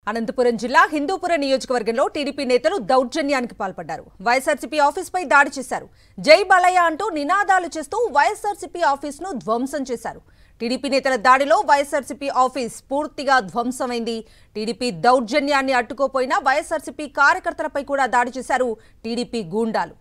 అనంతపురం జిల్లా హిందూపురం నియోజకవర్గంలో టీడీపీ నేతలు దౌర్జన్యానికి పాల్పడ్డారు. వైఎస్ఆర్సీపీ ఆఫీస్పై దాడి చేశారు. జై బాలయ్య అంటూ నినాదాలు చేస్తూ వైఎస్ఆర్సీపీ ఆఫీస్ను ధ్వంసం చేశారు. టీడీపీ నేతల దాడిలో వైఎస్ఆర్సీపీ ఆఫీస్ పూర్తిగా ధ్వంసమైంది. టీడీపీ దౌర్జన్యాన్ని అడ్డుకోపోయినా వైఎస్ఆర్సీపీ కార్యకర్తలపై కూడా దాడి చేశారు టీడీపీ గూండాలు.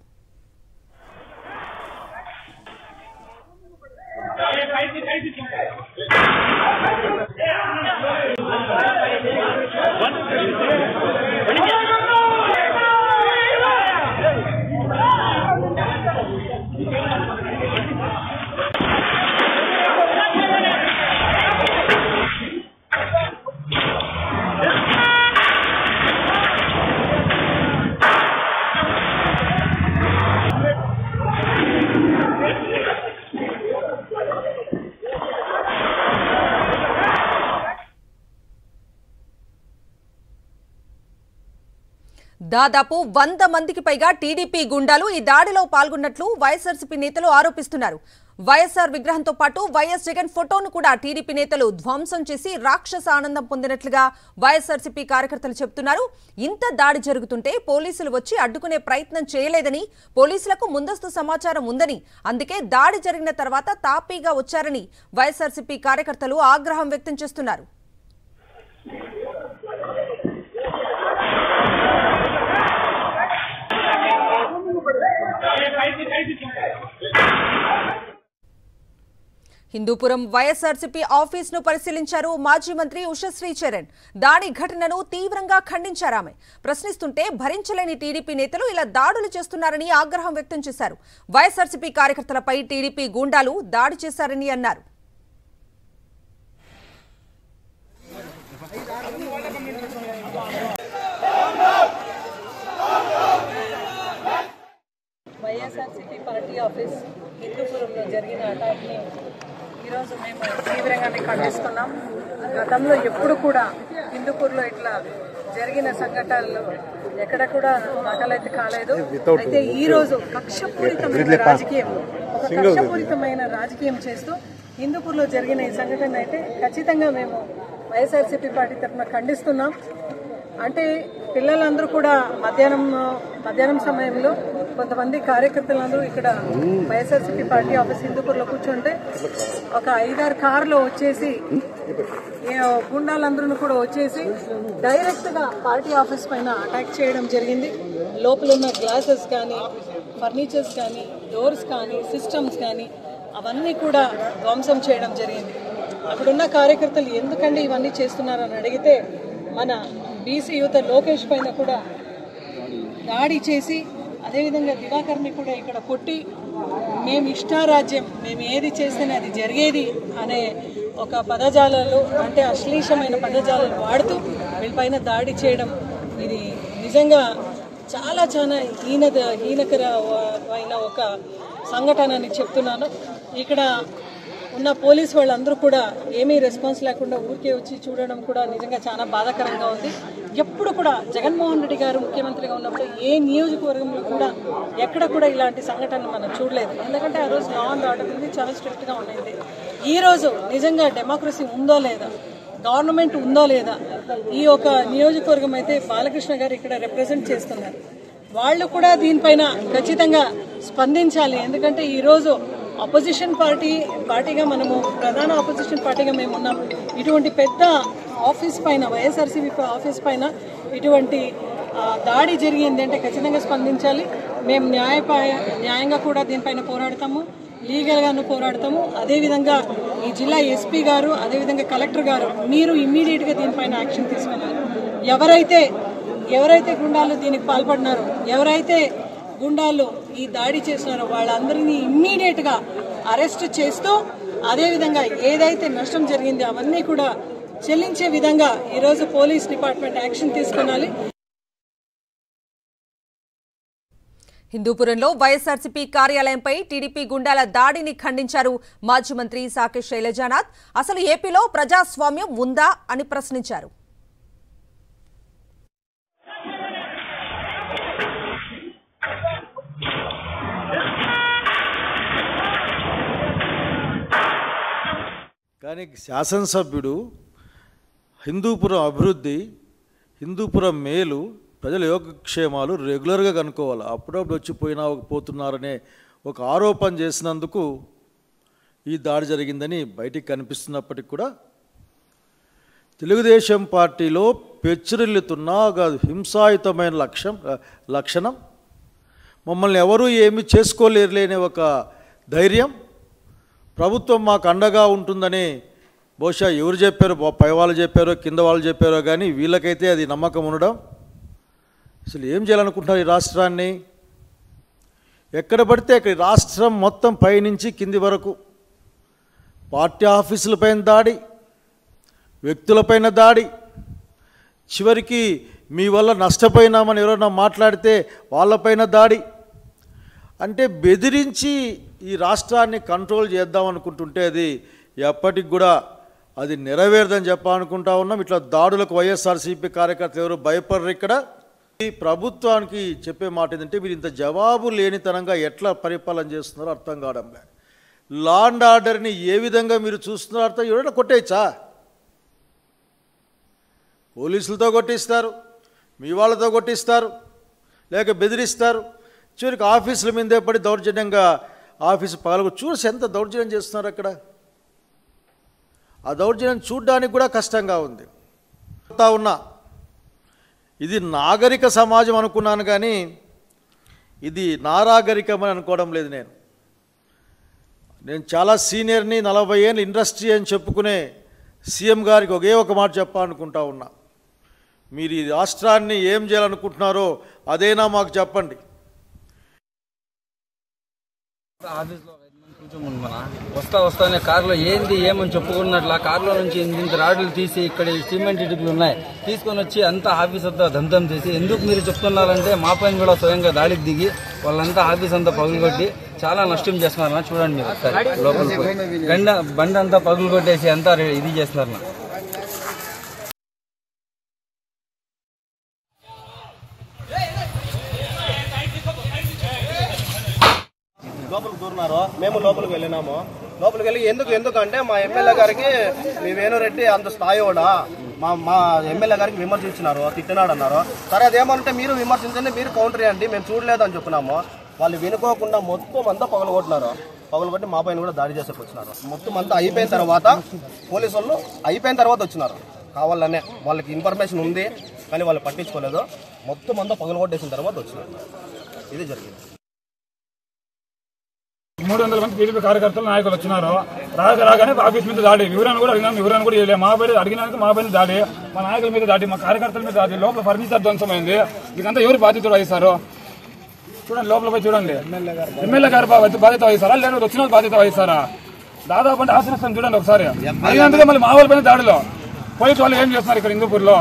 దాదాపు 100 మందికి పైగా టీడీపీ గుండాలు ఈ దాడిలో పాల్గొన్నట్లు వైఎస్ఆర్సీపీ నేతలు ఆరోపిస్తున్నారు. వైఎస్ఆర్ విగ్రహంతో పాటు వైఎస్ జగన్ ఫోటోను కూడా టీడీపీ నేతలు ధ్వంసం చేసి రాక్షస ఆనందం పొందినట్లుగా వైఎస్ఆర్సీపీ కార్యకర్తలు చెబుతున్నారు. ఇంత దాడి జరుగుతుంటే పోలీసులు వచ్చి అడ్డుకునే ప్రయత్నం చేయలేదని, పోలీసులకు ముందస్తు సమాచారం ఉందని, అందుకే దాడి జరిగిన తర్వాత తాపీగా వచ్చారని వైఎస్ఆర్సీపీ కార్యకర్తలు ఆగ్రహం వ్యక్తం చేస్తున్నారు. హిందూపురం వైఎస్ఆర్సీపీ ఆఫీస్ను పరిశీలించారు మాజీ మంత్రి ఉషశ్రీ చరణ్. దాడి ఘటనను తీవ్రంగా ఖండించారు. ఆమె ప్రశ్నిస్తుంటే భరించలేని టీడీపీ నేతలు ఇలా దాడులు చేస్తున్నారని ఆగ్రహం వ్యక్తం చేశారు. వైఎస్ఆర్సీపీ కార్యకర్తలపై టీడీపీ గూండాలు దాడి చేశారని అన్నారు. వైఎస్ఆర్సీపీ పార్టీ ఆఫీస్ హిందూపురంలో జరిగిన అటాక్ని ఈరోజు మేము తీవ్రంగానే ఖండిస్తున్నాం. గతంలో ఎప్పుడు కూడా హిందూపూర్లో ఇట్లా జరిగిన సంఘటనలు ఎక్కడ కూడా దాఖలైతే కాలేదు. అయితే ఈరోజు కక్షపూరితమైన రాజకీయం చేస్తూ హిందూపూర్లో జరిగిన ఈ సంఘటన అయితే ఖచ్చితంగా మేము వైఎస్ఆర్సీపీ పార్టీ తరఫున ఖండిస్తున్నాం. అంటే పిల్లలందరూ కూడా మధ్యాహ్నం సమయంలో కొంతమంది కార్యకర్తలందరూ ఇక్కడ వైఎస్ఆర్సీపీ పార్టీ ఆఫీస్ హిందూపూర్లో కూర్చుంటే ఒక 5-6 కార్లో వచ్చేసి గుండాలందరూ కూడా వచ్చేసి డైరెక్ట్గా పార్టీ ఆఫీస్ పైన అటాక్ చేయడం జరిగింది. లోపల ఉన్న గ్లాసెస్ కానీ, ఫర్నిచర్స్ కానీ, డోర్స్ కానీ, సిస్టమ్స్ కానీ అవన్నీ కూడా ధ్వంసం చేయడం జరిగింది. అక్కడున్న కార్యకర్తలు ఎందుకండి ఇవన్నీ చేస్తున్నారని అడిగితే మన బీసీ యువత లోకేష్ పైన కూడా దాడి చేసి, అదేవిధంగా దివాకర్ని కూడా ఇక్కడ కొట్టి, మేము ఇష్టారాజ్యం, మేము ఏది చేస్తేనే అది జరిగేది అనే ఒక పదజాలాలు, అంటే అశ్లీషమైన పదజాలాలు వాడుతూ వీళ్ళపైన దాడి చేయడం ఇది నిజంగా చాలా హీనకరమైన ఒక సంఘటన అని చెప్తున్నాను. ఇక్కడ ఉన్న పోలీసు వాళ్ళందరూ కూడా ఏమీ రెస్పాన్స్ లేకుండా ఊరికే వచ్చి చూడడం కూడా నిజంగా చాలా బాధాకరంగా ఉంది. ఎప్పుడు కూడా జగన్మోహన్ రెడ్డి గారు ముఖ్యమంత్రిగా ఉన్నప్పుడు ఏ నియోజకవర్గంలో కూడా ఎక్కడ కూడా ఇలాంటి సంఘటనలు మనం చూడలేదు. ఎందుకంటే ఆ రోజు లా అండ్ ఆర్డర్ అనేది చాలా స్ట్రిక్ట్గా ఉండేది. ఈరోజు నిజంగా డెమోక్రసీ ఉందో లేదా, గవర్నమెంట్ ఉందో లేదా, ఈ ఒక నియోజకవర్గం అయితే బాలకృష్ణ గారు ఇక్కడ రిప్రజెంట్ చేస్తున్నారు. వాళ్ళు కూడా దీనిపైన ఖచ్చితంగా స్పందించాలి. ఎందుకంటే ఈరోజు అపోజిషన్ పార్టీగా మనము ప్రధాన అపోజిషన్ పార్టీగా మేము ఉన్నాం. ఇటువంటి పెద్ద ఆఫీస్ పైన, వైఎస్ఆర్సీపీ ఆఫీస్ పైన ఇటువంటి దాడి జరిగింది అంటే ఖచ్చితంగా స్పందించాలి. మేము న్యాయంగా కూడా దీనిపైన పోరాడతాము, లీగల్గాను పోరాడతాము. అదేవిధంగా ఈ జిల్లా ఎస్పీ గారు, అదేవిధంగా కలెక్టర్ గారు, మీరు ఇమ్మీడియట్గా దీనిపైన యాక్షన్ తీసుకోవాలి. ఎవరైతే గుండాలు దీనికి పాల్పడినారో, ఎవరైతే గుండాలు ఈ దాడి చేస్తున్నారో వాళ్ళందరినీ ఇమ్మీడియట్గా అరెస్ట్ చేస్తూ, అదేవిధంగా ఏదైతే నష్టం జరిగిందో అవన్నీ కూడా చెల్లించే విధంగా ఈరోజు పోలీస్ డిపార్ట్మెంట్ యాక్షన్ తీసుకోవాలి. హిందూపురంలో వైఎస్ఆర్సీపీ కార్యాలయంపై టీడీపీ గుండాల దాడిని ఖండించారు మాజీ మంత్రి సాకే శైలజానాథ్. అసలు ఏపీలో ప్రజాస్వామ్యం ఉందా అని ప్రశ్నించారు. కానీ శాసనసభ్యుడు హిందూపురం అభివృద్ధి హిందూపురం మేలు ప్రజల యోగక్షేమాలు రెగ్యులర్గా కనుక్కోవాలి. అప్పుడప్పుడు వచ్చిపోయినా పోతున్నారనే ఒక ఆరోపణ చేసినందుకు ఈ దాడి జరిగిందని బయటికి కనిపిస్తున్నప్పటికీ కూడా తెలుగుదేశం పార్టీలో పెచ్చురిల్లుతున్న ఒక హింసాయుతమైన లక్షణం, మమ్మల్ని ఎవరూ ఏమీ చేసుకోలేరులేని ఒక ధైర్యం, ప్రభుత్వం మాకు అండగా ఉంటుందని బహుశా ఎవరు చెప్పారో, పై వాళ్ళు చెప్పారో కింద వాళ్ళు చెప్పారో కానీ వీళ్ళకైతే అది నమ్మకం ఉండడం. అసలు ఏం చేయాలనుకుంటున్నారు ఈ రాష్ట్రాన్ని? ఎక్కడ పడితే అక్కడ రాష్ట్రం మొత్తం పైనుంచి కింది వరకు పార్టీ ఆఫీసులపైన దాడి, వ్యక్తులపైన దాడి, చివరికి మీ వల్ల నష్టపోయినామని ఎవరైనా మాట్లాడితే వాళ్ళపైన దాడి. అంటే బెదిరించి ఈ రాష్ట్రాన్ని కంట్రోల్ చేద్దామనుకుంటుంటే అది ఎప్పటికి కూడా అది నెరవేరదని చెప్పాలనుకుంటా ఉన్నాం. ఇట్లా దాడులకు వైఎస్ఆర్సీపీ కార్యకర్తలు ఎవరు భయపడరు. ఇక్కడ ఈ ప్రభుత్వానికి చెప్పే మాట ఏంటంటే, మీరు ఇంత జవాబు లేనితనంగా ఎట్లా పరిపాలన చేస్తున్నారో అర్థం కావడం లేదు. లా అండ్ ఆర్డర్ని ఏ విధంగా మీరు చూస్తున్నారో అర్థం, ఎవరైనా కొట్టేయచ్చా? పోలీసులతో కొట్టిస్తారు, మీ వాళ్ళతో కొట్టిస్తారు, లేక బెదిరిస్తారు, చివరికి ఆఫీసుల మీదే పడి దౌర్జన్యంగా ఆఫీసు పగలకు చూసి ఎంత దౌర్జన్యం చేస్తున్నారు అక్కడ. ఆ దౌర్జన్యం చూడడానికి కూడా కష్టంగా ఉంది. ఉన్నా ఇది నాగరిక సమాజం అనుకున్నాను కానీ ఇది నారాగరికమని అనుకోవడం లేదు. నేను చాలా సీనియర్ని, 40 ఏళ్ళ ఇండస్ట్రీ అని చెప్పుకునే సీఎం గారికి ఒకే ఒక మాట చెప్పాలనుకుంటా ఉన్నా. మీరు ఈ రాష్ట్రాన్ని ఏం చేయాలనుకుంటున్నారో అదేనా మాకు చెప్పండి. ఆఫీస్లో వస్తానే కారులో ఏంది ఏమని చెప్పుకున్నట్ల కారులో నుంచి ఇంత రాడ్లు తీసి ఇక్కడ సిమెంట్ ఇటుకలు ఉన్నాయి తీసుకొని వచ్చి అంతా ఆఫీస్ అంతా దంతం చేసి, ఎందుకు మీరు చెప్తున్నారంటే మా పైన కూడా స్వయంగా దాడికి దిగి వాళ్ళంతా ఆఫీస్ అంతా పగులు కొట్టి చాలా నష్టం చేస్తున్నారన్న. చూడండి మీరు ఒకసారి లోపలికి బండి అంతా పగులు కొట్టేసి అంతా ఇది చేస్తున్నారన్న. లోపలికి దూరినారు, మేము లోపలికి వెళ్ళినాము. లోపలికి వెళ్ళి ఎందుకంటే మా ఎమ్మెల్యే గారికి మీ వేణురెడ్డి అంత స్థాయి కూడా మా ఎమ్మెల్యే గారికి విమర్శించినారు, తిట్టినాడు అన్నారు. సరే అదేమంటే మీరు విమర్శించండి, మీరు కౌంటర్ చేయండి, మేము చూడలేదని చెప్పినాము. వాళ్ళు వినుకోకుండా మొత్తం అంతా పగలగొట్టినారు. పగలగొట్టి మా పైన కూడా దాడి చేసేకి వచ్చినారు. మొత్తం అంతా అయిపోయిన తర్వాత పోలీసు వాళ్ళు అయిపోయిన తర్వాత వచ్చినారు. కావాలనే వాళ్ళకి ఇన్ఫర్మేషన్ ఉంది కానీ వాళ్ళు పట్టించుకోలేదు. మొత్తం అంతా పగలగొట్టేసిన తర్వాత వచ్చినారు. ఇది జరిగింది. 300 మంది టీడీపీ కార్యకర్తలు నాయకులు వచ్చినారు. రాగానే ఆఫీస్ మీద దాడి, వివరణ కూడా అడిగినాం, వివరణ కూడా చేయలేదు. మా పైన అడిగినాక మా పైన దాడి, మా నాయకుల మీద దాడి, మా కార్యకర్తల మీద దాడి, లోపల ఫర్నిచర్ ధ్వంసమైంది. ఇదంతా ఎవరు బాధ్యత వహిస్తారు? చూడండి, లోపల పోయి చూడండి. ఎమ్మెల్యే గారు బాధ్యత వహిస్తారా లేదా వచ్చిన బాధ్యత వహిస్తారా? దాదాపు అంటే ఆశ్రయిస్తాను చూడండి ఒకసారి. అడిగినందుకే మళ్ళీ మా వాళ్ళ పైన దాడిలో పోలీసు వాళ్ళు ఏం చేస్తున్నారు ఇక్కడ హిందూపూర్లో?